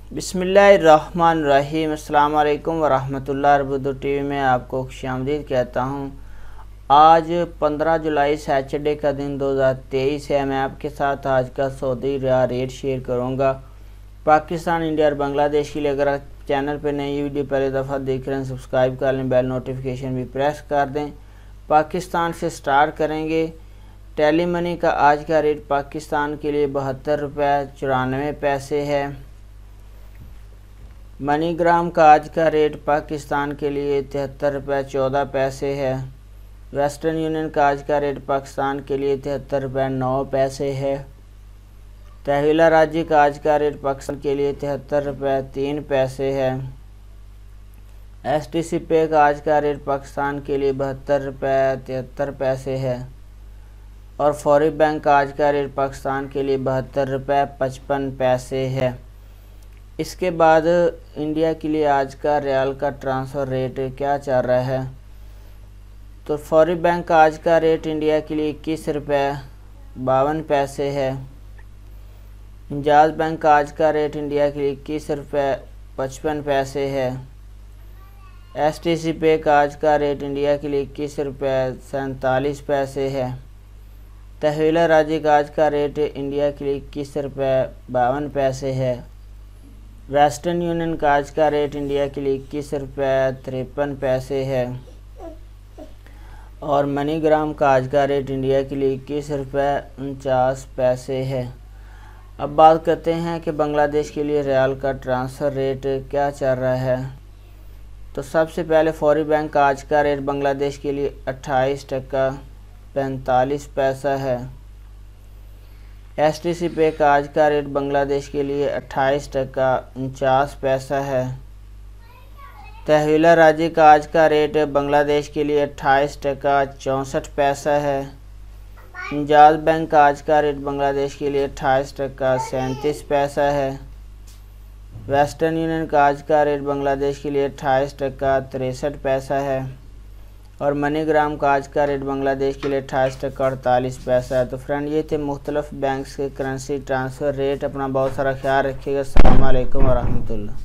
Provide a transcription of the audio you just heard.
बिस्मिल्लाहिर्रहमानिर्रहीम। अस्सलाम वालेकुम वरहमतुल्लाहि उर्दू टीवी में आपको खुशामदीद कहता हूँ। आज 15 जुलाई सैटरडे का दिन 2023 है। मैं आपके साथ आज का सऊदी रियाल रेट शेयर करूँगा। पाकिस्तान, इंडिया और बांग्लादेश के लिए अगर आप चैनल पर नई वीडियो पहली दफ़ा देख रहे हैं सब्सक्राइब कर लें, बेल नोटिफिकेशन भी प्रेस कर दें। पाकिस्तान से स्टार्ट करेंगे। टेली मनी का आज का रेट पाकिस्तान के लिए 72 रुपये 94 पैसे है। मनीग्राम का आज का रेट पाकिस्तान के लिए 73 रुपये 14 पैसे है। वेस्टर्न यूनियन का आज का रेट पाकिस्तान के लिए 73 रुपये 9 पैसे है। तहवीला राजी का आज का रेट पाकिस्तान के लिए 73 रुपये 3 पैसे है। STC पे का आज का रेट पाकिस्तान के लिए 72 रुपये 73 पैसे है। और फौरी बैंक का आज का रेट पाकिस्तान के लिए 72 रुपये 55 पैसे है। इसके बाद इंडिया के लिए आज का रियाल का ट्रांसफ़र रेट क्या चल रहा है, तो फौरी बैंक का आज का रेट इंडिया के लिए 21 रुपये 52 पैसे है। इंजाज बैंक का आज का रेट इंडिया के लिए 21 रुपये 55 पैसे है। STC पे का आज का रेट इंडिया के लिए 21 रुपये 47 पैसे है। तहवीला राजी का आज का रेट इंडिया के लिए 21 रुपये 52 पैसे है। वेस्टर्न यूनियन का आज का रेट इंडिया के लिए 21 रुपये 53 पैसे है। और मनीग्राम का आज का रेट इंडिया के लिए 21 रुपये 49 पैसे है। अब बात करते हैं कि बांग्लादेश के लिए रियाल का ट्रांसफ़र रेट क्या चल रहा है। तो सबसे पहले फौरी बैंक का आज का रेट बांग्लादेश के लिए 28 टका 45 पैसा है। STC पे का आज का रेट बांग्लादेश के लिए 28 टका 49 पैसा है। तहवीला राजी का आज का रेट बांग्लादेश के लिए 28 टका 64 पैसा है। इंजाज बैंक का आज का रेट बांग्लादेश के लिए 28 टका 37 पैसा है। वेस्टर्न यूनियन का आज का रेट बांग्लादेश के लिए 28 टका 63 पैसा है। और मनीग्राम का आज का रेट बांग्लादेश के लिए 28 टका 48 पैसा है। तो फ्रेंड, ये थे मुख्तलिफ बैंक्स के करेंसी ट्रांसफ़र रेट। अपना बहुत सारा ख्याल रखिएगा। अस्सलाम वालेकुम वरहमतुल्लाह।